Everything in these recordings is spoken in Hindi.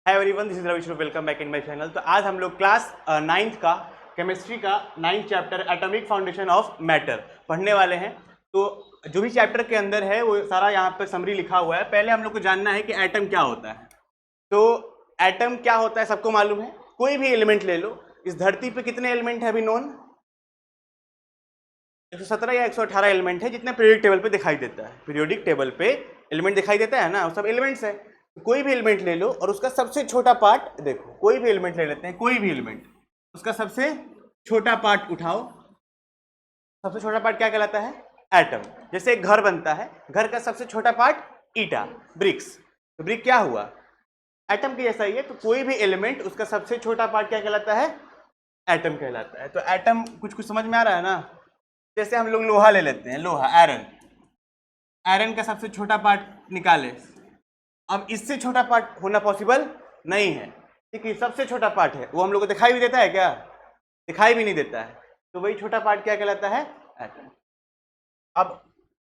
Hi everyone, this is Ravi, welcome back in my channel. तो आज हम लोग क्लास 9th का केमिस्ट्री का 9th chapter atomic foundation of matter पढ़ने वाले हैं। तो जो भी चैप्टर के अंदर है वो सारा यहाँ पर समरी लिखा हुआ है। पहले हम लोग को जानना है कि एटम क्या होता है। तो एटम क्या होता है सबको मालूम है। कोई भी एलिमेंट ले लो, इस धरती पे कितने एलिमेंट है अभी नोन? 117 या 118 एलिमेंट है जितने पीरियोडिक टेबल पे दिखाई देता है। पीरियोडिक टेबल पे एलिमेंट दिखाई देता है ना, वो सब एलिमेंट्स है। कोई भी एलिमेंट ले लो और उसका सबसे छोटा पार्ट देखो। कोई भी एलिमेंट ले लेते हैं, कोई भी एलिमेंट, उसका सबसे छोटा पार्ट उठाओ। सबसे छोटा पार्ट क्या कहलाता है? एटम। जैसे एक घर बनता है, घर का सबसे छोटा पार्ट ईटा, ब्रिक्स। तो ब्रिक क्या हुआ? एटम के जैसा ही है। तो कोई भी एलिमेंट उसका सबसे छोटा पार्ट क्या कहलाता है? एटम कहलाता है। तो एटम कुछ समझ में आ रहा है ना? जैसे हम लोग लोहा ले लेते हैं, लोहा, आयरन। आयरन का सबसे छोटा पार्ट निकाले। अब इससे छोटा पार्ट होना पॉसिबल नहीं है, ठीक है। सबसे छोटा पार्ट है वो हम लोग को दिखाई भी देता है क्या? दिखाई भी नहीं देता है। तो वही छोटा पार्ट क्या कहलाता है? एटम। अब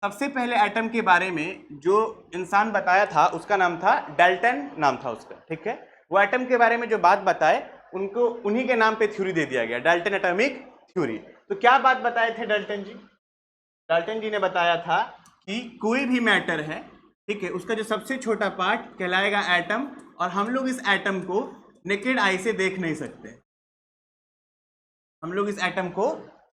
सबसे पहले एटम के बारे में जो इंसान बताया था उसका नाम था डाल्टन, नाम था उसका, ठीक है। वो एटम के बारे में जो बात बताए उनको उन्हीं के नाम पे थ्योरी दे दिया गया, डाल्टन एटॉमिक थ्योरी। तो क्या बात बताए थे डाल्टन जी? डाल्टन जी ने बताया था कि कोई भी मैटर है, ठीक है, उसका जो सबसे छोटा पार्ट कहलाएगा एटम। और हम लोग इस एटम को नेकेड आई से देख नहीं सकते। हम लोग इस एटम को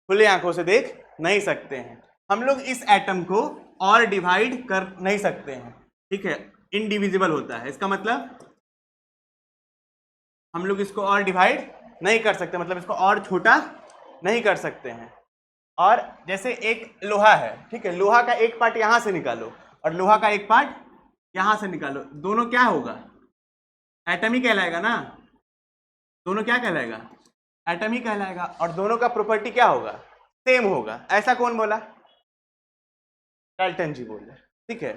खुले आंखों से देख नहीं सकते हैं। हम लोग इस एटम को और डिवाइड कर नहीं सकते हैं, ठीक है। इनडिविजिबल होता है, इसका मतलब हम लोग इसको और डिवाइड नहीं कर सकते, मतलब इसको और छोटा नहीं कर सकते हैं। और जैसे एक लोहा है, ठीक है, लोहा का एक पार्ट यहां से निकालो और लोहा का एक पार्ट यहां से निकालो, दोनों क्या होगा? एटम ही कहलाएगा ना। दोनों क्या कहलाएगा? एटम ही कहलाएगा। और दोनों का प्रॉपर्टी क्या होगा? सेम होगा। ऐसा कौन बोला? डाल्टन जी बोले, ठीक है।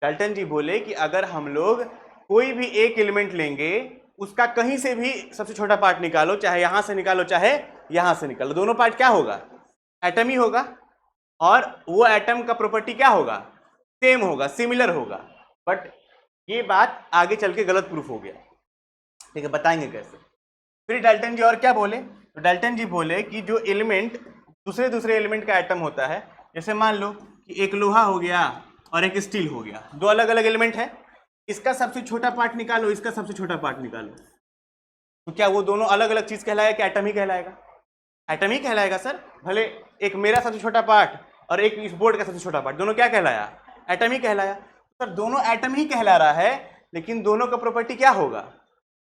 डाल्टन जी बोले कि अगर हम लोग कोई भी एक एलिमेंट लेंगे, उसका कहीं से भी सबसे छोटा पार्ट निकालो, चाहे यहां से निकालो चाहे यहां से निकालो, दोनों पार्ट क्या होगा? एटम ही होगा। और वो एटम का प्रॉपर्टी क्या होगा? सेम होगा, सिमिलर होगा। बट ये बात आगे चल के गलत प्रूफ हो गया, ठीक है। बताएंगे कैसे। फिर डाल्टन जी और क्या बोले? तो डाल्टन जी बोले कि जो एलिमेंट दूसरे एलिमेंट का एटम होता है, जैसे मान लो कि एक लोहा हो गया और एक स्टील हो गया, दो अलग अलग एलिमेंट है। इसका सबसे छोटा पार्ट निकालो, इसका सबसे छोटा पार्ट निकालो, तो क्या वो दोनों अलग अलग चीज कहलाएगा कि एटम ही कहलाएगा? एटम ही कहलाएगा सर। भले एक मेरा सबसे छोटा पार्ट और एक इस बोर्ड का सबसे छोटा पार्ट, दोनों क्या कहलाया? एटम ही कहलाया। सर दोनों एटम ही कहला रहा है, लेकिन दोनों का प्रॉपर्टी क्या होगा?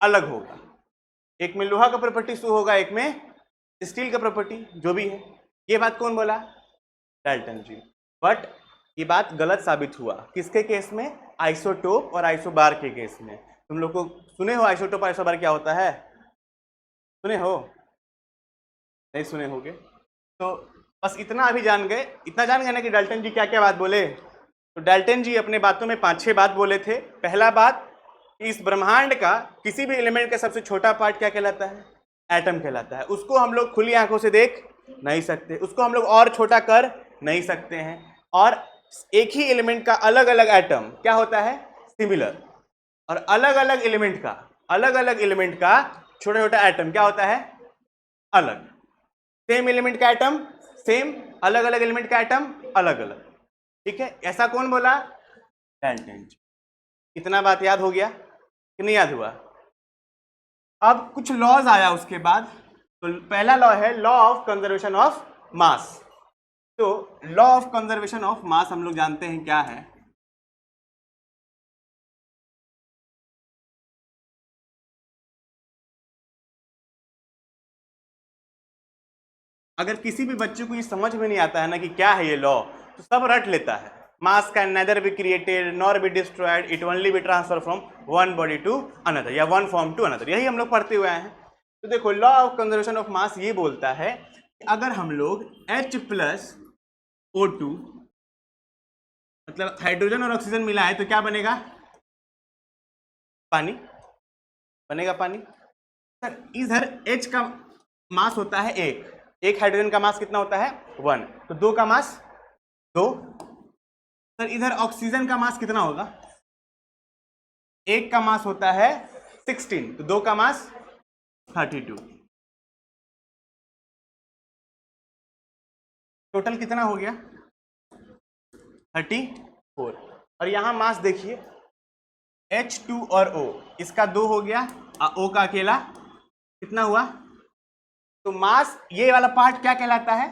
अलग होगा। एक में लोहा का प्रॉपर्टी शो होगा, एक में स्टील का प्रॉपर्टी, जो भी है। ये बात कौन बोला? Dalton ji. बट ये बात गलत साबित हुआ। किसके केस में? आइसोटोप और आइसोबार के केस में। तुम लोग को सुने हो आइसोटोप और आइसोबार क्या होता है? सुने हो? नहीं सुने होगे। तो बस इतना अभी जान गए, इतना जान गए ना कि डाल्टन जी क्या क्या बात बोले। तो डाल्टन जी अपने बातों में 5-6 बात बोले थे। पहला बात, इस ब्रह्मांड का किसी भी एलिमेंट का सबसे छोटा पार्ट क्या कहलाता है? एटम कहलाता है। उसको हम लोग खुली आंखों से देख नहीं सकते, उसको हम लोग और छोटा कर नहीं सकते हैं। और एक ही एलिमेंट का अलग अलग एटम क्या होता है? सिमिलर। और अलग अलग एलिमेंट का छोटा छोटा एटम क्या होता है? अलग। सेम एलिमेंट का एटम सेम, अलग अलग एलिमेंट का एटम अलग अलग, ठीक है। ऐसा कौन बोला? डाल्टन जी। इतना बात याद हो गया कि नहीं याद हुआ? अब कुछ लॉज आया उसके बाद। तो पहला लॉ है law of conservation of mass. तो law of conservation of mass हम लोग जानते हैं क्या है। अगर किसी भी बच्चे को ये समझ में नहीं आता है ना कि क्या है ये लॉ, तो सब रट लेता है। Mass can neither be created nor be destroyed, it only be transfer from one body to another, या वन फॉर्म टू अनदर। यही हम लोग पढ़ते हुए आए हैं। तो देखो, law of conservation of mass ये बोलता है कि अगर हम लोग H+O2, मतलब हाइड्रोजन और ऑक्सीजन मिला है, तो क्या बनेगा? पानी बनेगा, पानी। सर इधर H का मास होता है एक हाइड्रोजन का मास कितना होता है? 1। तो 2 का मास 2। सर इधर ऑक्सीजन का मास कितना होगा? एक का मास होता है 16, तो 2 का मास 32। टोटल कितना हो गया 34। और यहां मास देखिए H2 और O, इसका 2 हो गया और O का अकेला कितना हुआ। तो मास ये वाला पार्ट क्या कहलाता है,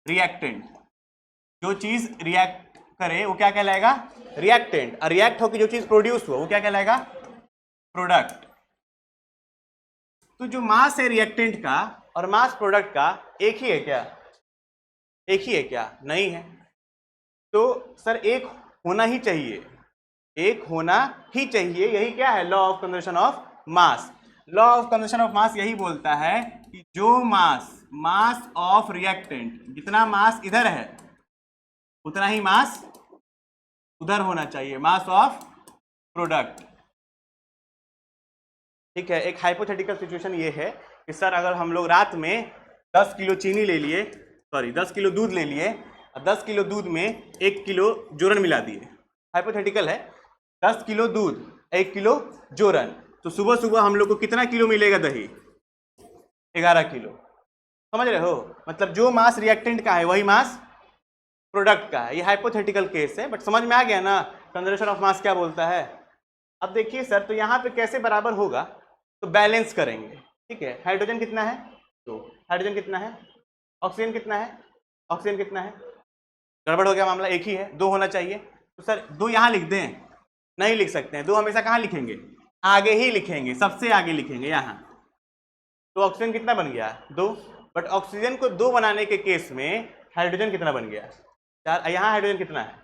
रिएक्टेंट। जो चीज रिएक्ट करे वो क्या कहलाएगा, रिएक्टेंट। और रिएक्ट होकर जो चीज प्रोड्यूस हुआ वो क्या कहलाएगा, प्रोडक्ट। तो जो मास है रिएक्टेंट का और मास प्रोडक्ट का एक ही है क्या, एक ही है क्या, नहीं है। तो सर एक होना ही चाहिए, एक होना ही चाहिए, यही क्या है, law of conservation of mass. Law of conservation of मास यही बोलता है कि जो मास ऑफ रिएक्टेंट, जितना मास इधर है उतना ही मास उधर होना चाहिए, मास ऑफ प्रोडक्ट। ठीक है। एक हाइपोथेटिकल सिचुएशन ये है कि सर अगर हम लोग रात में 10 किलो चीनी ले लिए, 10 किलो दूध ले लिए और 10 किलो दूध में 1 किलो जोरन मिला दिए, हाइपोथेटिकल है, 10 किलो दूध 1 किलो जोरन, तो सुबह सुबह हम लोग को कितना किलो मिलेगा दही, 11 किलो। समझ रहे हो, मतलब जो मास रिएक्टेंट का है वही मास प्रोडक्ट का है। ये हाइपोथेटिकल केस है, बट समझ में आ गया ना कंजर्वेशन ऑफ मास क्या बोलता है। अब देखिए सर, तो यहाँ पे कैसे बराबर होगा, तो बैलेंस करेंगे। ठीक है, हाइड्रोजन कितना है 2, हाइड्रोजन कितना है, ऑक्सीजन कितना है, ऑक्सीजन कितना है, गड़बड़ हो गया मामला, एक ही है, 2 होना चाहिए। तो सर 2 यहाँ लिख दें, नहीं लिख सकते हैं, 2 हमेशा कहाँ लिखेंगे, आगे ही लिखेंगे, सबसे आगे लिखेंगे यहाँ। तो ऑक्सीजन कितना बन गया 2, बट ऑक्सीजन को 2 बनाने के केस में हाइड्रोजन कितना बन गया 4, यहाँ हाइड्रोजन कितना है,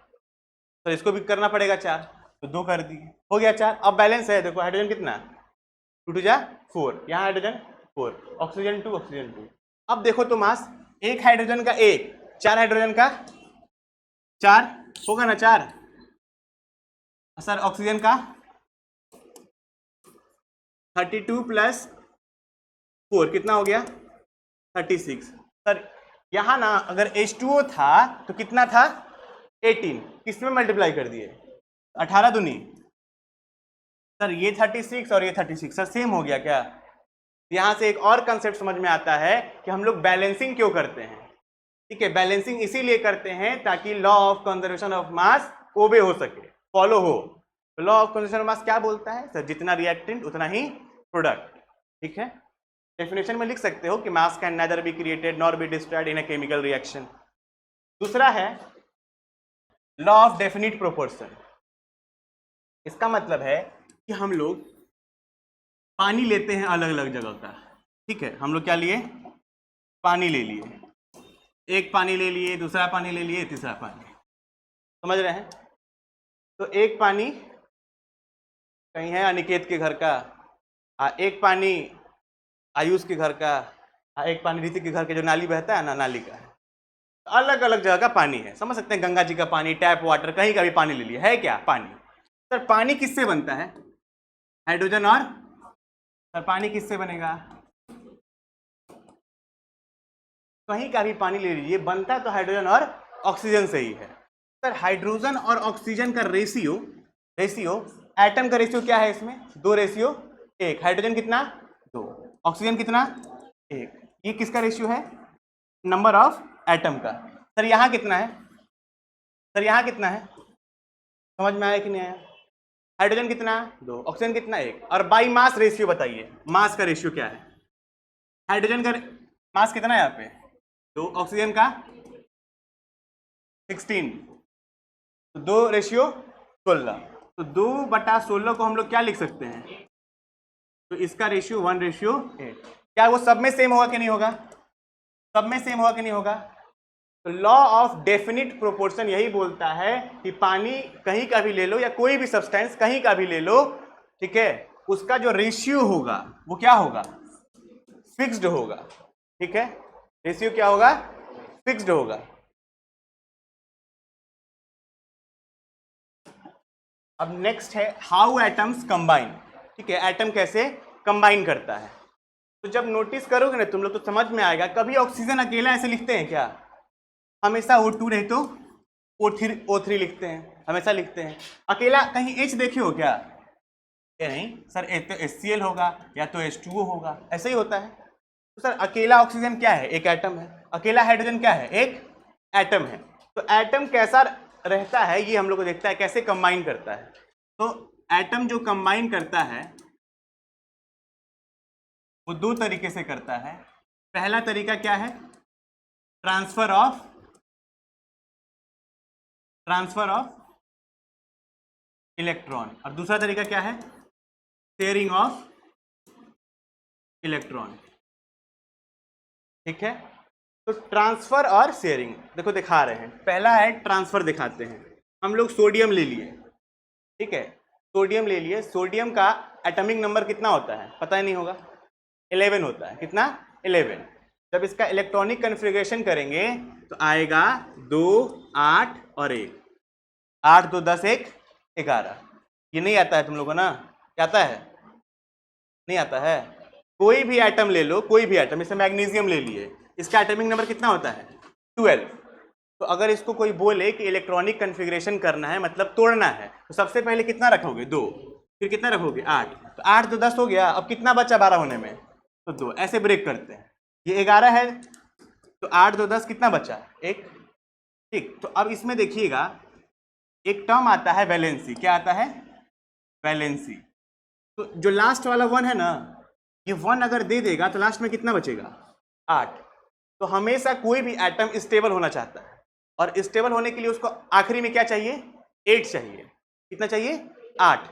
तो इसको भी करना पड़ेगा 4, तो 2 कर दिए, हो गया 4। अब बैलेंस है, देखो हाइड्रोजन कितना 2 2 जा 4, यहाँ हाइड्रोजन 4, ऑक्सीजन 2, ऑक्सीजन 2। अब देखो तो मास, एक हाइड्रोजन का 1, 4 हाइड्रोजन का 4 होगा ना 4, सर ऑक्सीजन का 32 प्लस 4 कितना हो गया 36। सर यहाँ ना अगर H2O था तो कितना था 18, किसमें मल्टीप्लाई कर दिए 18 दूनी, सर ये 36 और ये 36, सर सेम हो गया क्या। यहाँ से एक और कंसेप्ट समझ में आता है कि हम लोग बैलेंसिंग क्यों करते हैं। ठीक है, बैलेंसिंग इसीलिए करते हैं ताकि law of conservation of mass obey हो सके, फॉलो हो। Law of conservation of mass क्या बोलता है सर, जितना रिएक्टेंट उतना ही प्रोडक्ट। ठीक है, डेफिनेशन में लिख सकते हो कि मास can neither be created nor be destroyed in a chemical reaction. दूसरा है लॉ ऑफ डेफिनिट प्रोपोर्शन। इसका मतलब है कि हम लोग पानी लेते हैं अलग अलग जगह का। ठीक है, हम लोग क्या लिए, पानी ले लिए, एक पानी ले लिए, दूसरा पानी ले लिए, तीसरा पानी, समझ रहे हैं। तो एक पानी कहीं है अनिकेत के घर का, एक पानी आयुष के घर का, एक पानी ऋतिक के घर के जो नाली बहता है ना, नाली का है। अलग अलग जगह का पानी है, समझ सकते हैं, गंगा जी का पानी, टैप वाटर, कहीं का भी पानी ले लिया है क्या पानी। सर पानी किससे बनता है, हाइड्रोजन और, सर पानी किससे बनेगा, कहीं का भी पानी ले लीजिए, बनता है तो हाइड्रोजन और ऑक्सीजन से ही है। सर हाइड्रोजन और ऑक्सीजन का रेशियो एटम का रेशियो क्या है इसमें, 2:1। हाइड्रोजन कितना 2, ऑक्सीजन कितना 1। ये किसका रेशियो है, नंबर ऑफ एटम का। सर यहाँ कितना है, सर यहाँ कितना है, समझ में आया कि नहीं आया। हाइड्रोजन कितना 2, ऑक्सीजन कितना 1। और बाई मास रेशियो बताइए, मास का रेशियो क्या है, हाइड्रोजन का मास कितना है यहाँ पे 2, ऑक्सीजन का 16, तो 2:16। तो 2/16 को हम लोग क्या लिख सकते हैं, तो इसका रेशियो 1:8। क्या वो सब में सेम होगा कि नहीं होगा, सब में सेम होगा कि नहीं होगा। तो लॉ ऑफ डेफिनिट प्रोपोर्शन यही बोलता है कि पानी कहीं का भी ले लो या कोई भी सब्सटेंस कहीं का भी ले लो, ठीक है, उसका जो रेशियो होगा वो क्या होगा, फिक्स्ड होगा। ठीक है, रेशियो क्या होगा, फिक्स्ड होगा। अब नेक्स्ट है हाउ एटम्स कंबाइन। ठीक है, एटम कैसे कंबाइन करता है। तो जब नोटिस करोगे ना तुम लोग तो समझ में आएगा। कभी ऑक्सीजन अकेला ऐसे लिखते हैं क्या, हमेशा O2 नहीं तो O3 लिखते हैं, हमेशा लिखते हैं। अकेला कहीं H देखे हो क्या, ये नहीं सर, तो HCl होगा या तो H2O होगा, ऐसे ही होता है। तो सर अकेला ऑक्सीजन क्या है? एक एटम है। अकेला हाइड्रोजन क्या है? एक एटम है। तो एटम कैसा रहता है ये हम लोग को देखता है, कैसे कंबाइन करता है। तो एटम जो कंबाइन करता है वो दो तरीके से करता है। पहला तरीका क्या है? Transfer of electron. और दूसरा तरीका क्या है? Sharing of electron. ठीक है, तो ट्रांसफर और शेयरिंग देखो दिखा रहे हैं। पहला है ट्रांसफर, दिखाते हैं। हम लोग सोडियम ले लिए, ठीक है, सोडियम ले लिए। सोडियम का एटॉमिक नंबर कितना होता है? पता ही नहीं होगा, 11 होता है। कितना? 11। जब इसका इलेक्ट्रॉनिक कन्फिग्रेशन करेंगे तो आएगा 2, 8 और 1। 8, 2, 10, 1, 11। ये नहीं आता है तुम लोगों को ना? क्या आता है? नहीं आता है। कोई भी एटम ले लो, कोई भी एटम, जैसे मैग्नीशियम ले लिए, इसका एटॉमिक नंबर कितना होता है? 12। तो अगर इसको कोई बोले कि इलेक्ट्रॉनिक कन्फिग्रेशन करना है, मतलब तोड़ना है, तो सबसे पहले कितना रखोगे? 2। फिर कितना रखोगे? 8। तो 8, 2, 10 हो गया। अब कितना बचा 12 होने में? तो 2। ऐसे ब्रेक करते हैं। ये 11 है, तो 8, 2, 10 कितना बचा? 1। ठीक, तो अब इसमें देखिएगा एक टर्म आता है वैलेंसी। क्या आता है? वैलेंसी। तो जो लास्ट वाला 1 है ना, ये 1 अगर दे देगा तो लास्ट में कितना बचेगा? 8। तो हमेशा कोई भी एटम स्टेबल होना चाहता है, और स्टेबल होने के लिए उसको आखिरी में क्या चाहिए? 8 चाहिए। कितना चाहिए? 8।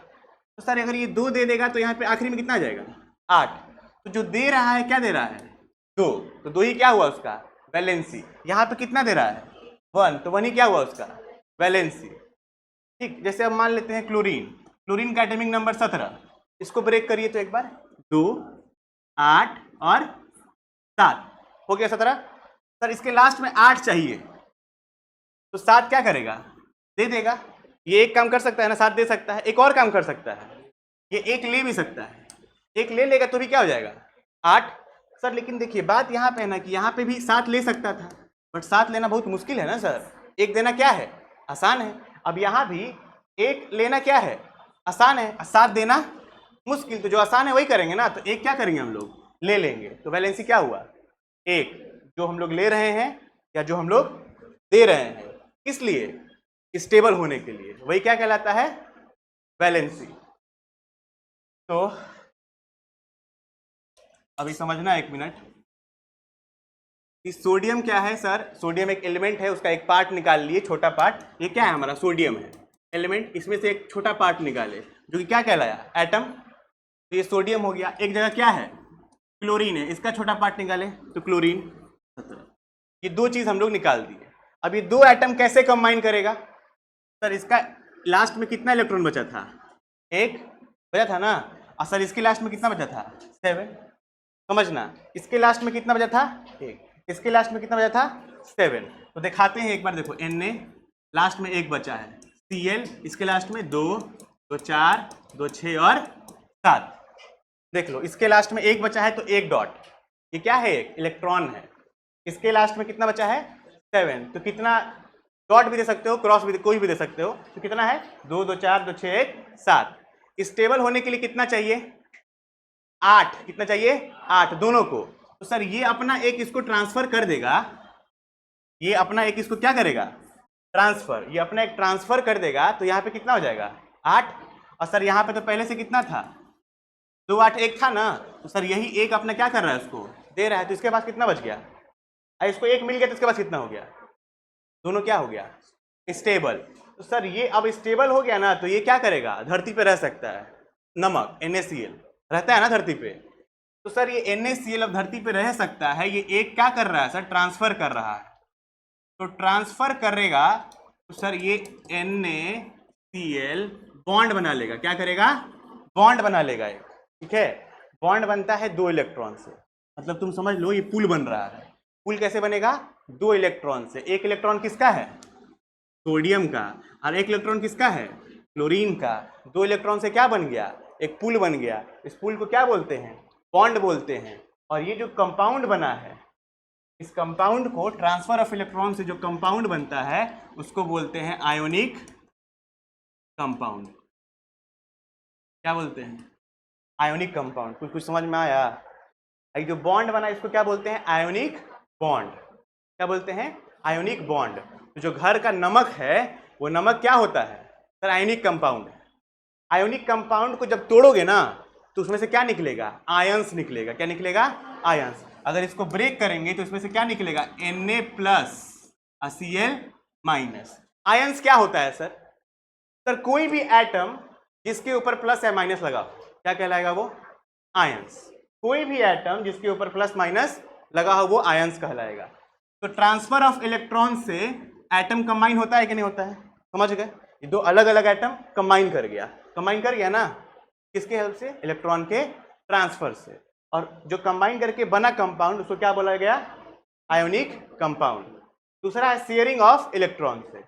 तो सर अगर ये 2 दे देगा तो यहाँ पे आखिरी में कितना आ जाएगा? 8। तो जो दे रहा है क्या दे रहा है? 2। तो 2 ही क्या हुआ उसका? वैलेंसी। यहाँ पे कितना दे रहा है? 1। तो 1 ही क्या हुआ उसका? वैलेंसी। ठीक, जैसे अब मान लेते हैं क्लोरीन। क्लोरीन का एटॉमिक नंबर 17। इसको ब्रेक करिए तो एक बार। 2, 8 और 7 हो गया 17। सर इसके लास्ट में 8 चाहिए, तो 7 क्या करेगा? दे देगा। ये एक काम कर सकता है ना, 7 दे सकता है। एक और काम कर सकता है, ये एक ले भी सकता है। एक ले लेगा तो भी क्या हो जाएगा? 8। सर लेकिन देखिए बात यहाँ पे है ना कि यहाँ पे भी 7 ले सकता था, बट 7 लेना बहुत मुश्किल है ना सर। एक देना क्या है? आसान है। अब यहाँ भी एक लेना क्या है? आसान है। 7 देना मुश्किल। तो जो आसान है वही करेंगे ना। तो एक क्या करेंगे हम लोग? ले लेंगे। तो वैलेंसी क्या हुआ? 1। जो हम लोग ले रहे हैं या जो हम लोग दे रहे हैं, किस लिए? स्टेबल होने के लिए। वही क्या कहलाता है? वैलेंसी। तो अभी समझना 1 मिनट कि सोडियम क्या है। सर सोडियम एक एलिमेंट है, उसका एक पार्ट निकाल लिए, छोटा पार्ट। ये क्या है? हमारा सोडियम है एलिमेंट। इसमें से एक छोटा पार्ट निकाले जो कि क्या कहलाया? एटम। तो ये सोडियम हो गया। एक जगह क्या है? क्लोरीन है, इसका छोटा पार्ट निकाले तो क्लोरीन। ये 2 चीज हम लोग निकाल दिए। अब ये 2 एटम कैसे कंबाइन करेगा? सर इसका लास्ट में कितना इलेक्ट्रॉन बचा था? 1 बचा था ना। और सर इसके लास्ट में कितना बचा था? 7। समझना, इसके लास्ट में कितना बचा था? 1। इसके लास्ट में कितना बचा था? 7। तो दिखाते हैं एक बार। देखो Na लास्ट में 1 बचा है, Cl इसके लास्ट में 2, 2, 4, 2, 6 और 7। देख लो इसके लास्ट में 1 बचा है तो 1 डॉट। ये क्या है? एक इलेक्ट्रॉन है। इसके लास्ट में कितना बचा है? 7। तो कितना डॉट भी दे सकते हो, क्रॉस भी, कोई भी दे सकते हो। तो कितना है? 2, 2, 4, 2, 6, 1, 7। स्टेबल होने के लिए कितना चाहिए? 8। कितना चाहिए? 8 दोनों को। तो सर ये अपना एक इसको ट्रांसफर कर देगा। ये अपना एक इसको क्या करेगा? ट्रांसफर। ये अपना एक ट्रांसफर कर देगा। तो यहाँ पे कितना हो जाएगा? 8। और सर यहाँ पे तो पहले से कितना था? 2, 8, 1 था ना। तो सर यही एक अपना क्या कर रहा है? उसको दे रहा है। तो इसके पास कितना बच गया? इसको 1 मिल गया तो इसके पास कितना हो गया? दोनों क्या हो गया? स्टेबल। तो सर ये अब स्टेबल हो गया ना, तो ये क्या करेगा? धरती पे रह सकता है। नमक NaCl रहता है ना धरती पे। तो सर ये NaCl अब धरती पे रह सकता है। ये एक क्या कर रहा है सर? ट्रांसफर कर रहा है। तो ट्रांसफर करेगा तो सर ये NaCl बॉन्ड बना लेगा। क्या करेगा? बॉन्ड बना लेगा एक। ठीक है, बॉन्ड बनता है 2 इलेक्ट्रॉन से। मतलब तुम समझ लो ये पुल बन रहा है। पुल कैसे बनेगा? 2 इलेक्ट्रॉन से। एक इलेक्ट्रॉन किसका है? सोडियम का। और एक इलेक्ट्रॉन किसका है? क्लोरीन का। 2 इलेक्ट्रॉन से क्या बन गया? एक पुल बन गया। इस पुल को क्या बोलते हैं? बॉन्ड बोलते हैं। और ये जो कंपाउंड बना है, इस कंपाउंड को, ट्रांसफर ऑफ इलेक्ट्रॉन से जो कंपाउंड बनता है उसको बोलते हैं आयोनिक कंपाउंड। क्या बोलते हैं? Ionic compound. कुछ कुछ समझ में आया? जो बॉन्ड बना इसको क्या बोलते हैं? Ionic bond. क्या बोलते हैं? Ionic bond. तो जो घर का नमक है वो नमक क्या होता है sir? Ionic compound. Ionic compound को जब तोड़ोगे ना तो उसमें से क्या निकलेगा? आयंस निकलेगा। क्या निकलेगा? आयंस। अगर इसको ब्रेक करेंगे तो इसमें से क्या निकलेगा? Na+ Cl-। आयंस क्या होता है सर? सर कोई भी एटम जिसके ऊपर प्लस या माइनस लगा क्या कहलाएगा? वो आयंस। कोई भी एटम जिसके ऊपर प्लस माइनस लगा हो वो आयंस कहलाएगा। तो ट्रांसफर ऑफ इलेक्ट्रॉन से एटम कंबाइन होता है कि नहीं होता है? समझ गए? ये दो अलग अलग एटम कंबाइन कर गया ना, किसके हेल्प से? इलेक्ट्रॉन के ट्रांसफर से। और जो कंबाइन करके बना कंपाउंड उसको क्या बोला गया? Ionic compound. दूसरा है शेयरिंग ऑफ इलेक्ट्रॉन से।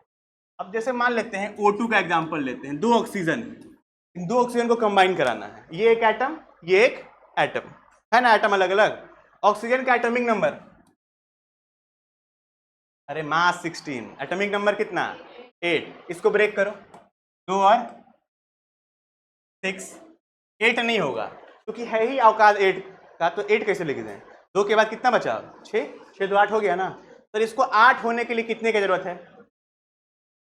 अब जैसे मान लेते हैं O2 का एग्जांपल लेते हैं, दो ऑक्सीजन, इन दो ऑक्सीजन को कंबाइन कराना है। ये एक एटम, ये एक एटम है ना, एटम अलग अलग। ऑक्सीजन का एटॉमिक नंबर, अरे मास 16, एटॉमिक नंबर कितना? 8। इसको ब्रेक करो, 2 और 6, 8 नहीं होगा क्योंकि है ही औकात 8 का, तो 8 कैसे लिख दें? 2 के बाद कितना बचा? 6, 6 2 8 हो गया ना। सर इसको 8 होने के लिए कितने की जरूरत है?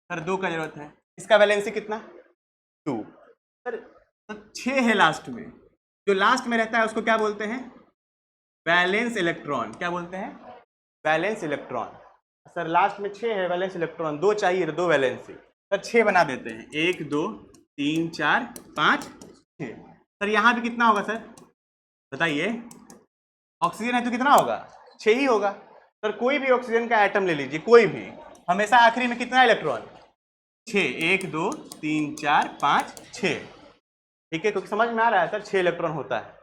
सर 2 का जरूरत है। इसका वैलेंसी कितना? 2। सर 6 है लास्ट में, जो लास्ट में रहता है उसको क्या बोलते हैं? Valence electron. क्या बोलते हैं? Valence electron. सर लास्ट में 6 है वैलेंस इलेक्ट्रॉन, 2 चाहिए तो 2 वैलेंसी। सर 6 बना देते हैं, 1 2 3 4 5 6। सर यहाँ भी कितना होगा सर बताइए? ऑक्सीजन है तो कितना होगा? 6 ही होगा। सर कोई भी ऑक्सीजन का एटम ले लीजिए, कोई भी, हमेशा आखिरी में कितना इलेक्ट्रॉन? 6। 1 2 3 4 5 6। ठीक है, क्योंकि समझ में आ रहा है सर 6 इलेक्ट्रॉन होता है।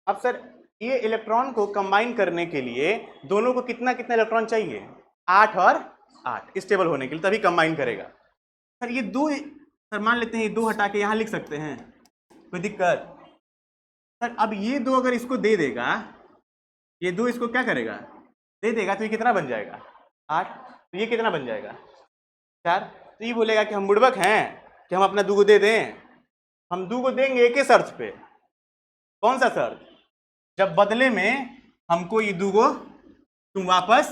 अब सर ये इलेक्ट्रॉन को कंबाइन करने के लिए दोनों को कितना कितना इलेक्ट्रॉन चाहिए? 8 और 8 स्टेबल होने के लिए, तभी कंबाइन करेगा। सर ये 2, सर मान लेते हैं ये 2 हटा के यहाँ लिख सकते हैं, कोई दिक्कत? सर अब ये 2 अगर इसको दे देगा, ये 2 इसको क्या करेगा? दे देगा, तो ये कितना बन जाएगा? 8। तो ये कितना बन जाएगा? 4। तो ये बोलेगा कि हम बुड़बक हैं कि हम अपना 2 को दे दें? हम 2 को देंगे एक ही शर्त पे। कौन सा शर्त? जब बदले में हमको ये 2 को तुम वापस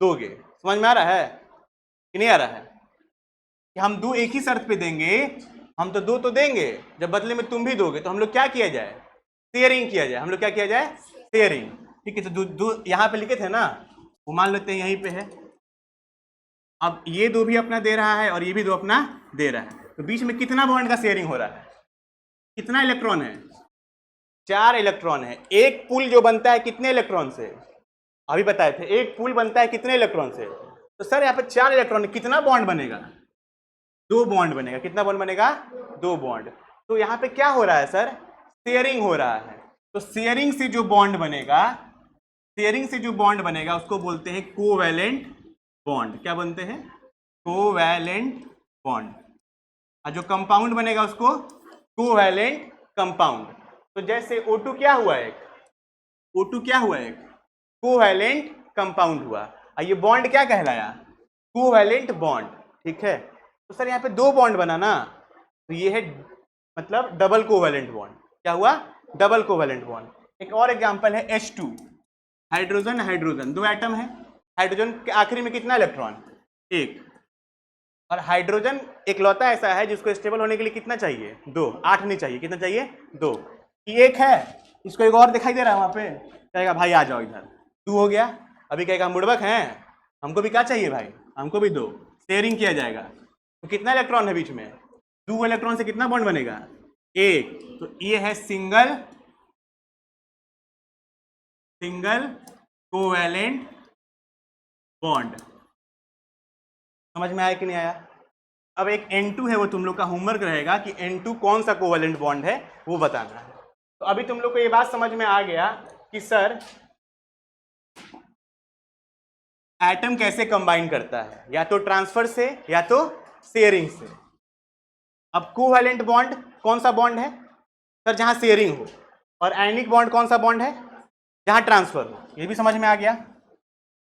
दोगे। समझ में आ रहा है कि नहीं आ रहा है? कि हम 2 एक ही शर्त पे देंगे, हम तो 2 तो देंगे, जब बदले में तुम भी दोगे तो हम लोग क्या किया जाए? शेयरिंग किया जाए। हम लोग क्या किया जाए? शेयरिंग। ठीक है, तो 2 यहाँ पे लिखे थे ना, वो मान लेते हैं यहीं पे है। अब ये 2 भी अपना दे रहा है और ये भी 2 अपना दे रहा है, तो बीच में कितना बॉन्ड का शेयरिंग हो रहा है? कितना इलेक्ट्रॉन है? 4 इलेक्ट्रॉन है। एक पुल जो बनता है कितने इलेक्ट्रॉन से? अभी बताए थे, एक पुल बनता है कितने इलेक्ट्रॉन से? तो सर यहाँ पे 4 इलेक्ट्रॉन, कितना बॉन्ड बनेगा? 2 बॉन्ड बनेगा। कितना बॉन्ड बनेगा? 2 बॉन्ड। तो यहाँ पे क्या हो रहा है सर? शेयरिंग हो रहा है। तो शेयरिंग से जो बॉन्ड बनेगा, शेयरिंग से जो बॉन्ड बनेगा उसको बोलते हैं कोवैलेंट बॉन्ड। क्या बनते हैं? Covalent bond. और जो कंपाउंड बनेगा उसको कोवैलेंट कंपाउंड। तो जैसे O2 क्या हुआ? एक O2 क्या हुआ? एक कोवैलेंट कंपाउंड हुआ। और ये बॉन्ड क्या कहलाया? Covalent bond. ठीक है, तो सर यहाँ पे 2 बॉन्ड बना ना, तो ये है मतलब डबल कोवैलेंट बॉन्ड। क्या हुआ? Double covalent bond. एक और एग्जांपल है H2, हाइड्रोजन हाइड्रोजन, 2 एटम है। हाइड्रोजन के आखिरी में कितना इलेक्ट्रॉन? 1। और हाइड्रोजन इकलौता ऐसा है जिसको स्टेबल होने के लिए कितना चाहिए? 2। 8 नहीं चाहिए। कितना चाहिए? 2। ये एक है, इसको एक और दिखाई दे रहा है वहां पे, कहेगा भाई आ जाओ इधर, 2 हो गया। अभी कहेगा हम बुड़बक हैं, हमको भी क्या चाहिए भाई? हमको भी 2। शेयरिंग किया जाएगा। तो कितना इलेक्ट्रॉन है बीच में? 2 इलेक्ट्रॉन से कितना बॉन्ड बनेगा? 1। तो ये है सिंगल कोवैलेंट बॉन्ड। समझ में आया कि नहीं आया? अब एक N2 है, वो तुम लोग का होमवर्क रहेगा कि N2 कौन सा कोवैलेंट बॉन्ड है वो बताना है। तो अभी तुम लोग को ये बात समझ में आ गया कि सर एटम कैसे कंबाइन करता है, या तो ट्रांसफर से या तो शेयरिंग से। अब कोवैलेंट बॉन्ड कौन सा बॉन्ड है सर? जहां शेयरिंग हो। और आयनिक बॉन्ड कौन सा बॉन्ड है? जहां ट्रांसफर हो। ये भी समझ में आ गया।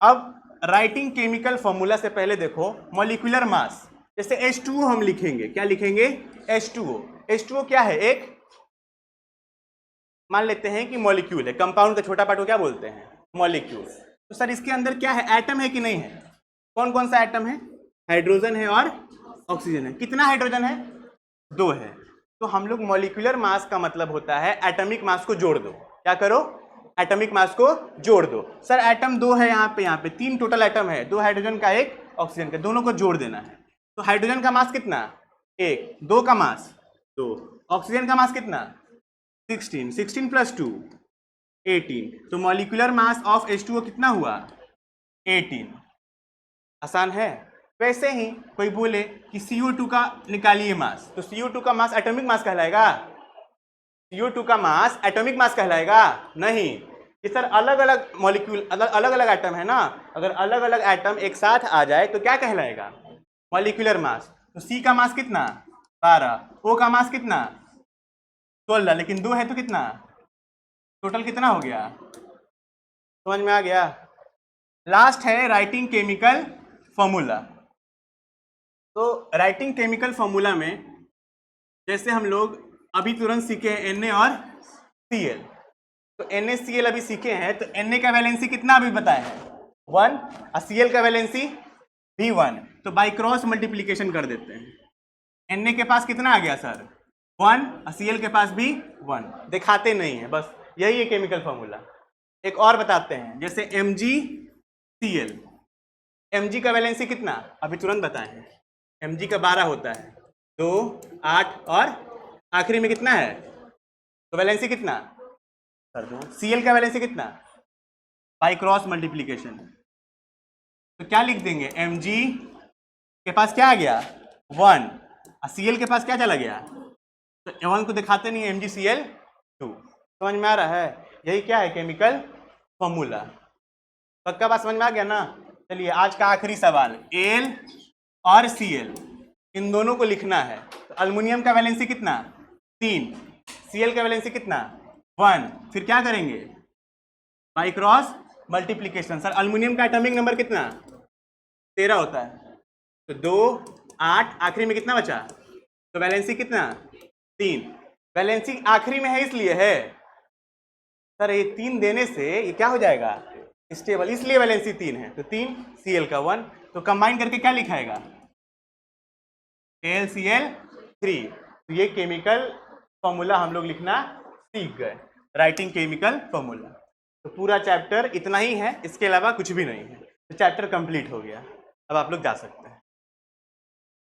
अब राइटिंग केमिकल फॉर्मूला से पहले देखो मॉलिक्यूलर मास। जैसे H2O हम लिखेंगे, क्या लिखेंगे? H2O। H2O क्या है? एक मान लेते हैं कि मॉलिक्यूल है, कंपाउंड का छोटा पार्ट को क्या बोलते हैं? मॉलिक्यूल। तो सर इसके अंदर क्या है? एटम है कि नहीं है? कौन कौन सा एटम है? हाइड्रोजन है और ऑक्सीजन है। कितना हाइड्रोजन है? 2 है। तो हम लोग मॉलिक्यूलर मास का मतलब होता है एटॉमिक मास को जोड़ दो। क्या करो? एटॉमिक मास को जोड़ दो। सर एटम 2 है यहाँ पे 3 टोटल एटम है, 2 हाइड्रोजन का 1 ऑक्सीजन का, दोनों को जोड़ देना है। तो हाइड्रोजन का मास कितना? 1, 2 का मास 2, ऑक्सीजन का मास कितना? 16, 16 + 2 18। तो मॉलिक्यूलर मास ऑफ H2O कितना हुआ? 18। आसान है। वैसे ही कोई बोले कि CO2 का निकालिए मास, तो CO2 का मास एटॉमिक मास कहलाएगा? CO2 का मास एटॉमिक मास कहलाएगा? नहीं। ये सर अलग अलग मॉलिक्यूल, अलग अलग एटम है ना, अगर अलग अलग एटम एक साथ आ जाए तो क्या कहलाएगा? Molecular mass. तो C का मास कितना? 12, O का मास कितना? 16, लेकिन 2 है तो कितना? टोटल कितना हो गया? समझ में आ गया? लास्ट है राइटिंग केमिकल फॉर्मूला। तो राइटिंग केमिकल फॉर्मूला में जैसे हम लोग अभी तुरंत सीखे हैं Na और Cl, तो NaCl अभी सीखे हैं, तो Na का वैलेंसी कितना अभी बताए हैं? 1, और Cl का वैलेंसी भी 1। तो बाई क्रॉस मल्टीप्लीकेशन कर देते हैं। Na के पास कितना आ गया सर? 1, और Cl के पास भी 1। दिखाते नहीं है, बस यही है केमिकल फॉर्मूला। एक और बताते हैं, जैसे MgCl, Mg का वैलेंसी कितना अभी तुरंत बताए हैं? Mg का 12 होता है, 2, 8 और आखिरी में कितना है? तो वैलेंसी कितना कर दो? Cl का वैलेंसी कितना? By cross multiplication. तो क्या लिख देंगे? Mg के पास क्या आ गया? 1, और Cl के पास क्या चला गया? तो 1 को दिखाते नहीं है, MgCl2। समझ में आ रहा है? यही क्या है? Chemical formula. पक्का बात समझ में आ गया ना? चलिए आज का आखिरी सवाल, Al और Cl इन दोनों को लिखना है। तो अल्युमिनियम का वैलेंसी कितना? 3, Cl का वैलेंसी कितना? 1। फिर क्या करेंगे? By cross multiplication. Sir aluminium का एटॉमिक नंबर कितना? 13 होता है। तो 2, 8, आखिरी में कितना बचा? तो वैलेंसी कितना? 3। वैलेंसी आखिरी में है इसलिए है सर, ये 3 देने से ये क्या हो जाएगा? स्टेबल, इसलिए वैलेंसी 3 है। तो 3, Cl का 1, तो कंबाइन करके क्या लिखाएगा? AlCl3। तो ये केमिकल फॉर्मूला हम लोग लिखना सीख गए, राइटिंग केमिकल फॉर्मूला। तो पूरा चैप्टर इतना ही है, इसके अलावा कुछ भी नहीं है। तो चैप्टर कंप्लीट हो गया, अब आप लोग जा सकते हैं।